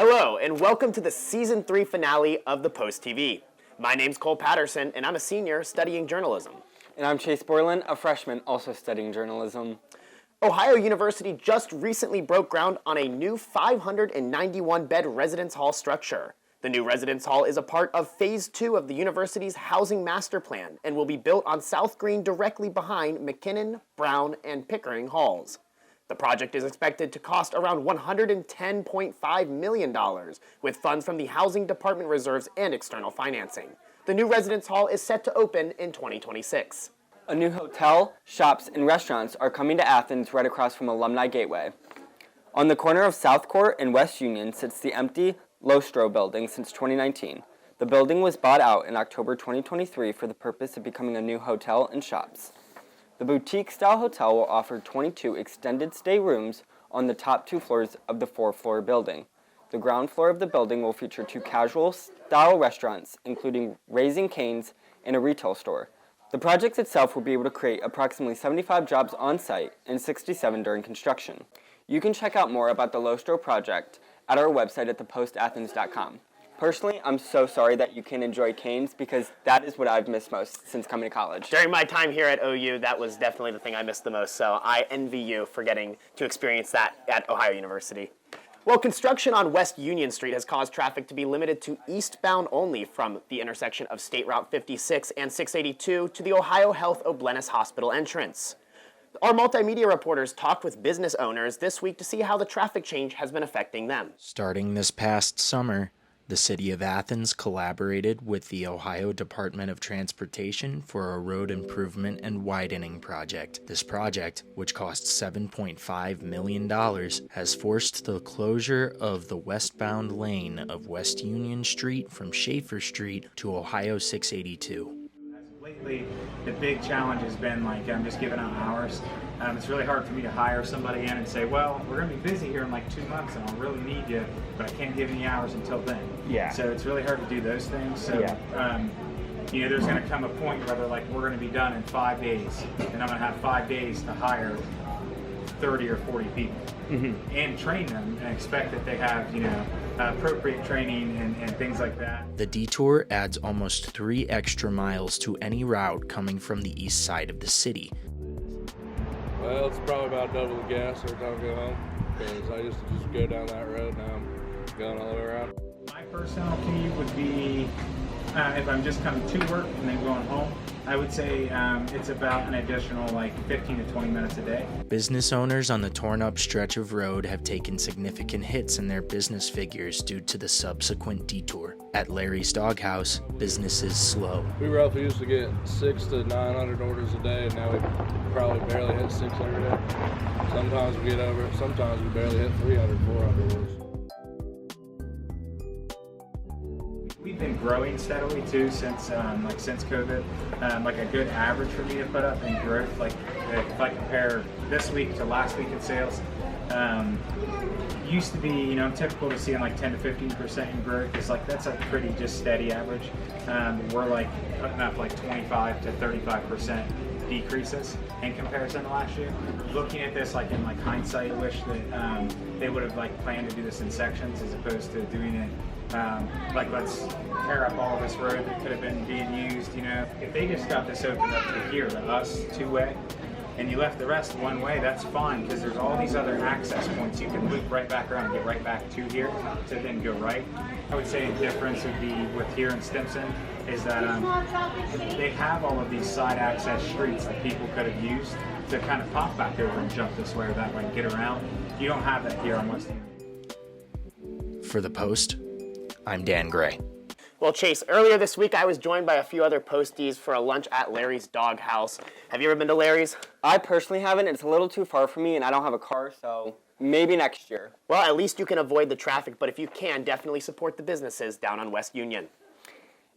Hello, and welcome to the Season 3 finale of The Post TV. My name's Cole Patterson, and I'm a senior studying journalism. And I'm Chase Borland, a freshman also studying journalism. Ohio University just recently broke ground on a new 591-bed residence hall structure. The new residence hall is a part of Phase 2 of the university's housing master plan and will be built on South Green directly behind McKinnon, Brown, and Pickering halls. The project is expected to cost around $110.5 million, with funds from the Housing Department reserves and external financing. The new residence hall is set to open in 2026. A new hotel, shops, and restaurants are coming to Athens right across from Alumni Gateway. On the corner of South Court and West Union sits the empty Lostro building since 2019. The building was bought out in October 2023 for the purpose of becoming a new hotel and shops. The boutique-style hotel will offer 22 extended-stay rooms on the top 2 floors of the 4-floor building. The ground floor of the building will feature 2 casual-style restaurants, including Raising Cane's and a retail store. The project itself will be able to create approximately 75 jobs on-site and 67 during construction. You can check out more about the Lostro project at our website at thepostathens.com. Personally, I'm so sorry that you can't enjoy Cane's because that is what I've missed most since coming to college. During my time here at OU, that was definitely the thing I missed the most, so I envy you for getting to experience that at Ohio University. Well, construction on West Union Street has caused traffic to be limited to eastbound only from the intersection of State Route 56 and 682 to the Ohio Health O'Bleness Hospital entrance. Our multimedia reporters talked with business owners this week to see how the traffic change has been affecting them. Starting this past summer, the city of Athens collaborated with the Ohio Department of Transportation for a road improvement and widening project. This project, which cost $7.5 million, has forced the closure of the westbound lane of West Union Street from Schaefer Street to Ohio 682. Lately, the big challenge has been I'm just giving out hours. It's really hard for me to hire somebody in and say, well, we're going to be busy here in 2 months and I'll really need you, but I can't give any hours until then. Yeah. So it's really hard to do those things. So, there's going to come a point where they're we're going to be done in 5 days, and I'm going to have 5 days to hire 30 or 40 people and train them and expect that they have, appropriate training and things like that. The detour adds almost 3 extra miles to any route coming from the east side of the city. Well, it's probably about double the gas every time I go home, because I used to just go down that road, now I'm going all the way around. My personal commute would be, if I'm just coming to work and then going home, I would say it's about an additional 15 to 20 minutes a day. Business owners on the torn-up stretch of road have taken significant hits in their business figures due to the subsequent detour. At Larry's Doghouse, business is slow. We roughly used to get 600 to 900 orders a day, and now we probably barely hit 600 a day. Sometimes we get over it, sometimes we barely hit 300, 400 orders. We've been growing steadily too since COVID. A good average for me to put up in growth, if I compare this week to last week in sales, used to be typical to see 10 to 15% in growth. It's that's a pretty just steady average. We're putting up 25 to 35% decreases in comparison to last year. Looking at this in hindsight, I wish that they would have planned to do this in sections as opposed to doing it let's tear up all this road that could have been being used. If they just got this opened up to here, to us, 2-way, and you left the rest one way, that's fine, because there's all these other access points. You can loop right back around and get right back to here to then go right. I would say the difference would be with here in Stimson is that they have all of these side access streets that people could have used to kind of pop back over and jump this way or that way and get around. You don't have that here on West Union. For The Post, I'm Dan Gray. Well, Chase, earlier this week I was joined by a few other posties for a lunch at Larry's Doghouse. Have you ever been to Larry's? I personally haven't. It's a little too far for me, and I don't have a car, so maybe next year. Well, at least you can avoid the traffic, but if you can, definitely support the businesses down on West Union.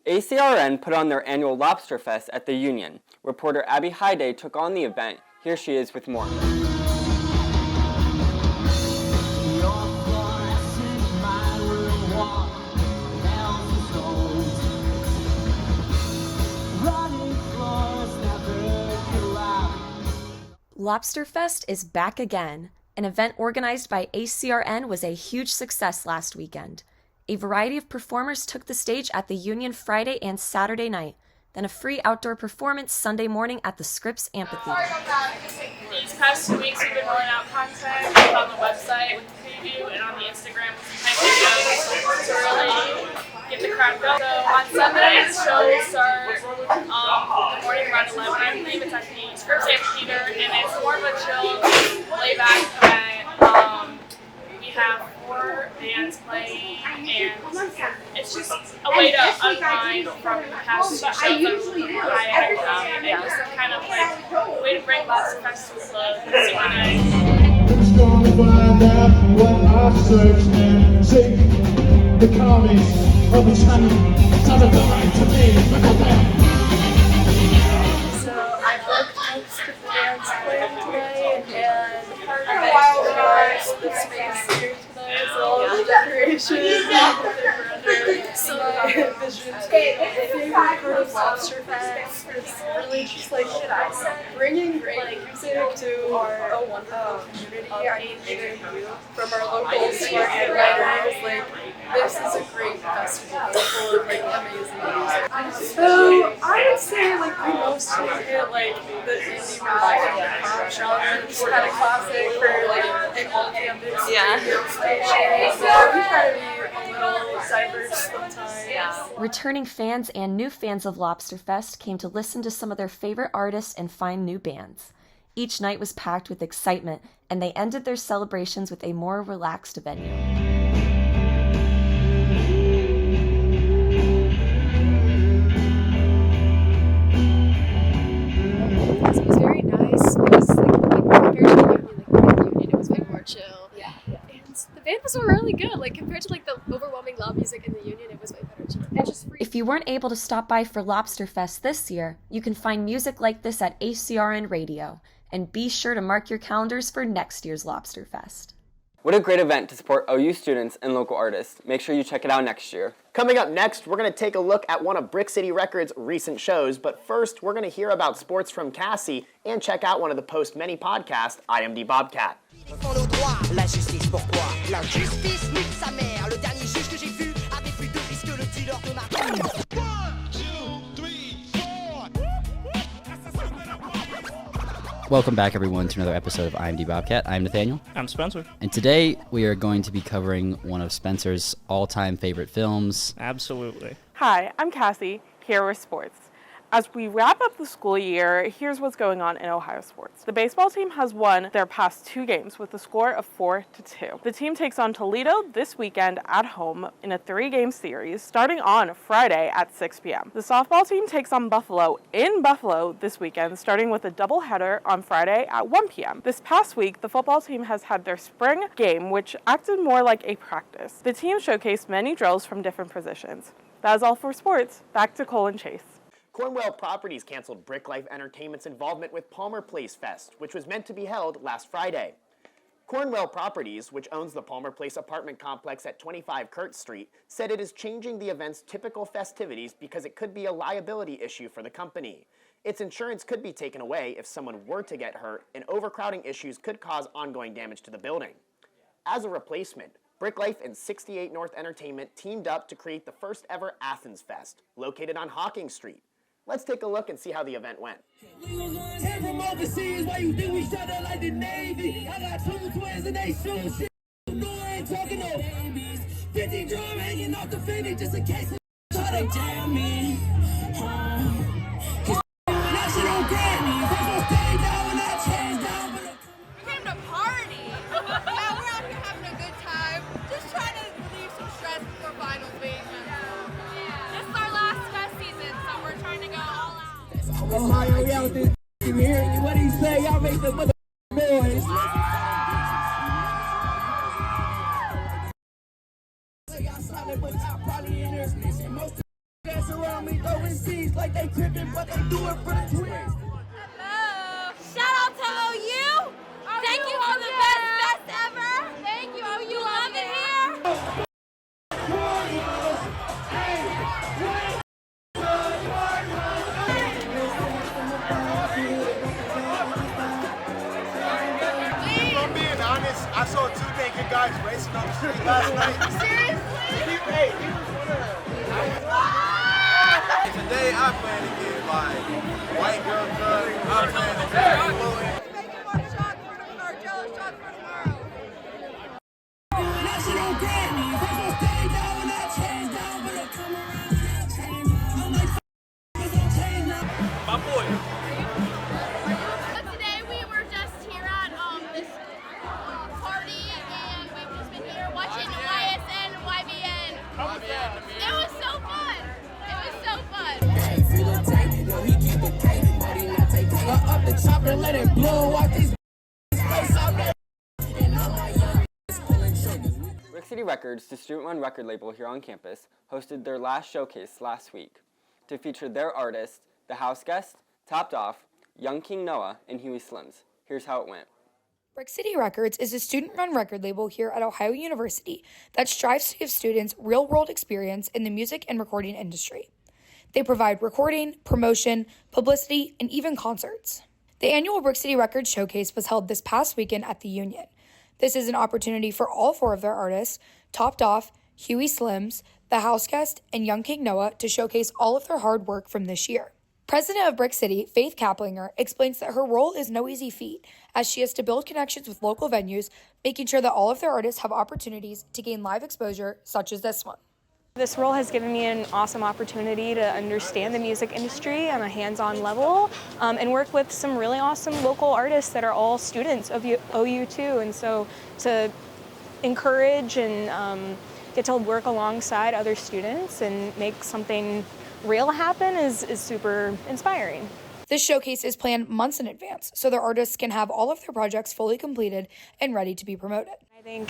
ACRN put on their annual Lobster Fest at the Union. Reporter Abby Hiday took on the event. Here she is with more. Lobster Fest is back again. an event organized by ACRN was a huge success last weekend. A variety of performers took the stage at the Union Friday and Saturday night, then a free outdoor performance Sunday morning at the Scripps Amphitheater. These past 2 weeks we've been rolling out content both on the website with the preview and on the Instagram with some type videos to really get the crowd going. So on Sunday the show will start in the morning around 11. I believe it's at the Scripps Amphitheater, and it's more of a chill, laid-back event. We have 4 bands playing, and it's just a way to unwind from the past 2 shows that were high energy, and just kind of like a way to bring Lobster Fest to a close. It's super nice. It's gonna find out what I searched and see the comments of the channel. Satisfied to me. So I booked most of the bands playing today, and I organized the space here today, so all the decorations so my vision to be a favorite part of Lobster Fest. It's really just like bringing great music to our wonderful community. I think from our local smart and writers, like this is a great festival full of like amazing music. So I would say like we mostly hit like the indie rock and pop genre. It's kind of classic for like an all-campus radio station. So we try to be a little diverse sometimes. Returning fans and new fans of Lobsterfest came to listen to some of their favorite artists and find new bands. Each night was packed with excitement, and they ended their celebrations with a more relaxed venue. It was very nice. It was compared to the Union, it was way more chill. Yeah. And the band was really good. Like compared to the overwhelming loud music in the Union, it was way better too. And just free. If you weren't able to stop by for Lobsterfest this year, you can find music like this at ACRN Radio. And be sure to mark your calendars for next year's Lobsterfest. What a great event to support OU students and local artists. Make sure you check it out next year. Coming up next, we're going to take a look at one of Brick City Records' recent shows, but first, we're going to hear about sports from Cassie and check out one of the post-many podcasts, IMD Bobcat. La justice, pourquoi? La justice nique sa mère. Le dernier juge que j'ai vu avait plus de risques que le dealer de ma... 1, 2, 3, 4. Welcome back, everyone, to another episode of IMD Bobcat. I'm Nathaniel. I'm Spencer. And today we are going to be covering one of Spencer's all-time favorite films. Absolutely. Hi, I'm Cassie, here with sports. As we wrap up the school year, here's what's going on in Ohio sports. The baseball team has won their past 2 games with a score of 4-2. The team takes on Toledo this weekend at home in a 3-game series starting on Friday at 6 p.m. The softball team takes on Buffalo in Buffalo this weekend, starting with a doubleheader on Friday at 1 p.m. This past week, the football team has had their spring game, which acted more like a practice. The team showcased many drills from different positions. That is all for sports. Back to Cole and Chase. Cornwell Properties canceled Brick Life Entertainment's involvement with Palmer Place Fest, which was meant to be held last Friday. Cornwell Properties, which owns the Palmer Place apartment complex at 25 Kurt Street, said it is changing the event's typical festivities because it could be a liability issue for the company. Its insurance could be taken away if someone were to get hurt, and overcrowding issues could cause ongoing damage to the building. As a replacement, Brick Life and 68 North Entertainment teamed up to create the first ever Athens Fest, located on Hawking Street. Let's take a look and see how the event went. We gon' learn him from overseas. Why you think we shut up like the Navy? I got 2 twins and they shoot shit. No, I ain't talking no babies. 50 drum hanging off the Fendi just in case they try to jam me. Cause that shit don't grab me. If I stay down when I change down. We came to party. Yeah, we're out here having a good time. Just trying to relieve some stress before finals week. This is our last fest season, so we're trying to go all out. Ohio, y'all with this here. What do you say? Y'all make the mother noise. Dance around me, throwing seeds like they tripping, but they do it for the twins. Hello. Shout out to OU. Thank you for the best fest ever. Thank you, OU. Love it here. If I'm being honest, guys racing on the street last night? Seriously? Hey, he was one of them. Today I plan to get like white girl drugs. I plan to get fluid. Making one shot for tomorrow, jealous shot for tomorrow. That shit don't grab me. If I stay down when I change down, but I come around and I change. I'm like, cause I'm changed now. My boy. But today we were just here at this party and we've just been here watching YSN and YBN. It was so fun. It was so fun. Up the chopper, let it blow. Watch these space out there. Brick City Records, the student-run record label here on campus, hosted their last showcase last week to feature their artists, The House Guest, Topped Off, Young King Noah, and Huey Slims. Here's how it went. Brick City Records is a student-run record label here at Ohio University that strives to give students real-world experience in the music and recording industry. They provide recording, promotion, publicity, and even concerts. The annual Brick City Records Showcase was held this past weekend at the Union. This is an opportunity for all four of their artists, Topped Off, Huey Slims, The House Guest, and Young King Noah, to showcase all of their hard work from this year. President of Brick City, Faith Kaplinger, explains that her role is no easy feat, as she has to build connections with local venues, making sure that all of their artists have opportunities to gain live exposure, such as this one. This role has given me an awesome opportunity to understand the music industry on a hands-on level and work with some really awesome local artists that are all students of OU too. And so to encourage and get to work alongside other students and make something real happen is super inspiring. This showcase is planned months in advance, so their artists can have all of their projects fully completed and ready to be promoted. I think,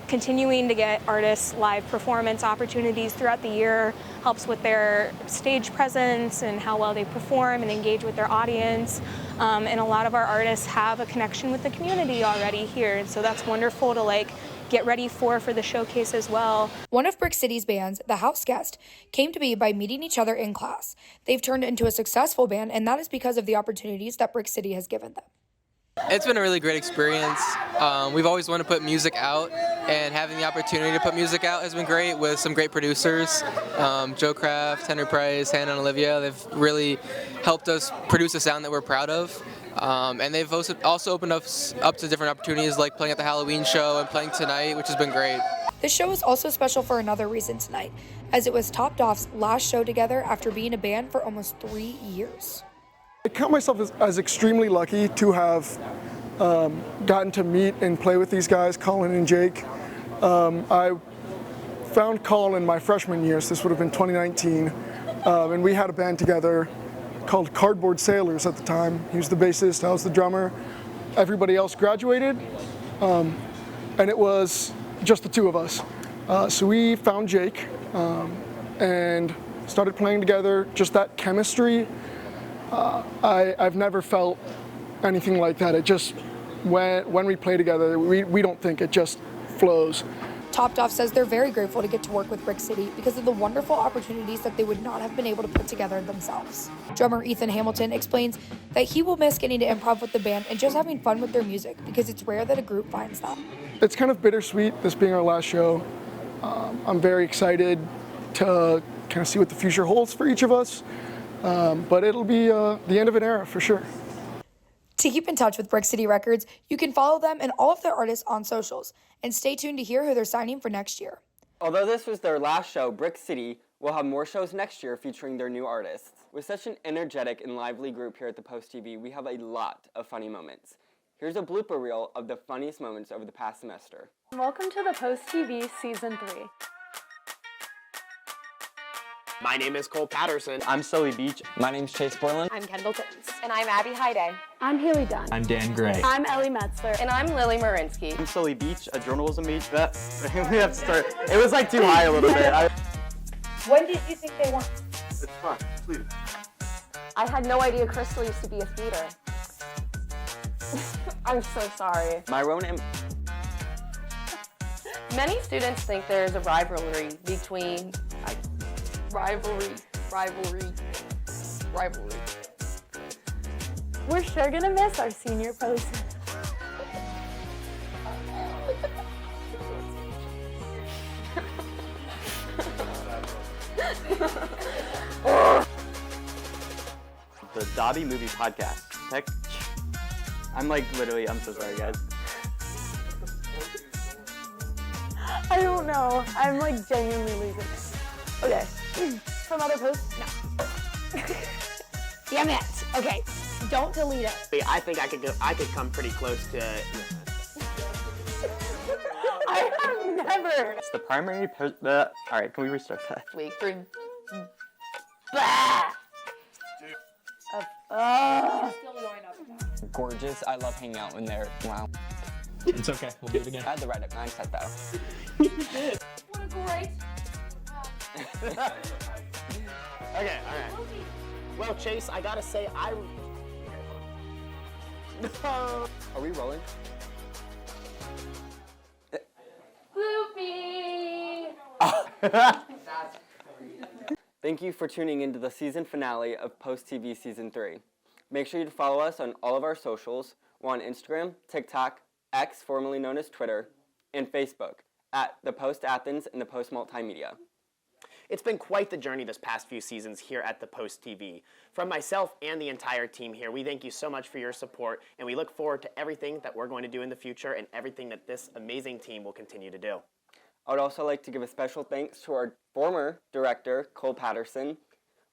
continuing to get artists live performance opportunities throughout the year helps with their stage presence and how well they perform and engage with their audience. And a lot of our artists have a connection with the community already here, and so that's wonderful to get ready for the showcase as well. One of Brick City's bands, The House Guest, came to be by meeting each other in class. They've turned into a successful band, and that is because of the opportunities that Brick City has given them. It's been a really great experience. We've always wanted to put music out, and having the opportunity to put music out has been great with some great producers. Joe Kraft, Henry Price, Hannah and Olivia, they've really helped us produce a sound that we're proud of. And they've also opened us up to different opportunities like playing at the Halloween show and playing tonight, which has been great. This show is also special for another reason tonight, as it was Topped Off's last show together after being a band for almost 3 years. I count myself as extremely lucky to have gotten to meet and play with these guys, Colin and Jake. I found Colin my freshman year, so this would have been 2019, and we had a band together called Cardboard Sailors at the time. He was the bassist, I was the drummer. Everybody else graduated, and it was just the two of us. So we found Jake and started playing together. Just that chemistry, I've never felt anything like that. It just, when we play together, we don't think, it just flows. Topped Off says they're very grateful to get to work with Brick City because of the wonderful opportunities that they would not have been able to put together themselves. Drummer Ethan Hamilton explains that he will miss getting to improv with the band and just having fun with their music because it's rare that a group finds that. It's kind of bittersweet, this being our last show. I'm very excited to kind of see what the future holds for each of us, but it'll be the end of an era for sure. To keep in touch with Brick City Records, you can follow them and all of their artists on socials, and stay tuned to hear who they're signing for next year. Although this was their last show, Brick City will have more shows next year featuring their new artists. With such an energetic and lively group here at the Post TV, we have a lot of funny moments. Here's a blooper reel of the funniest moments over the past semester. Welcome to the Post TV Season 3. My name is Cole Patterson. I'm Sully Beach. My name's Chase Borland. I'm Kendall. And I'm Abby Hiday. I'm Haley Dunn. I'm Dan Gray. I'm Ellie Metzler. And I'm Lilly Marinski. I'm Sully Beach, a journalism major. We have to start. It was too high a little bit. When did you think they won? It's fun. Please. I had no idea Crystal used to be a theater. I'm so sorry. Many students think there's a rivalry between rivalry. We're sure gonna miss our senior post. The Dobby Movie Podcast. I'm so sorry, guys. I don't know. I'm like genuinely losing it. Okay. From other posts? No. Damn it. Okay. Don't delete it. I think I could come pretty close to. I have never. It's the primary all right, can we restart that? Week 3. Bah! Gorgeous. I love hanging out in there. Wow. It's okay. We'll do it again. I had the right mindset though. What a great. Okay, all right. Well, Chase, I gotta say, Are we rolling? Bloopy! Thank you for tuning into the season finale of Post TV Season 3. Make sure you follow us on all of our socials. We're on Instagram, TikTok, X, formerly known as Twitter, and Facebook at The Post Athens and The Post Multimedia. It's been quite the journey this past few seasons here at the Post TV. From myself and the entire team here, we thank you so much for your support, and we look forward to everything that we're going to do in the future and everything that this amazing team will continue to do. I would also like to give a special thanks to our former director, Cole Patterson.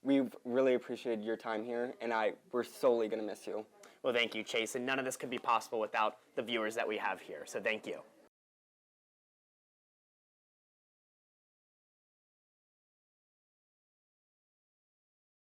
We've really appreciated your time here, and we're solely going to miss you. Well, thank you, Chase, and none of this could be possible without the viewers that we have here, so thank you.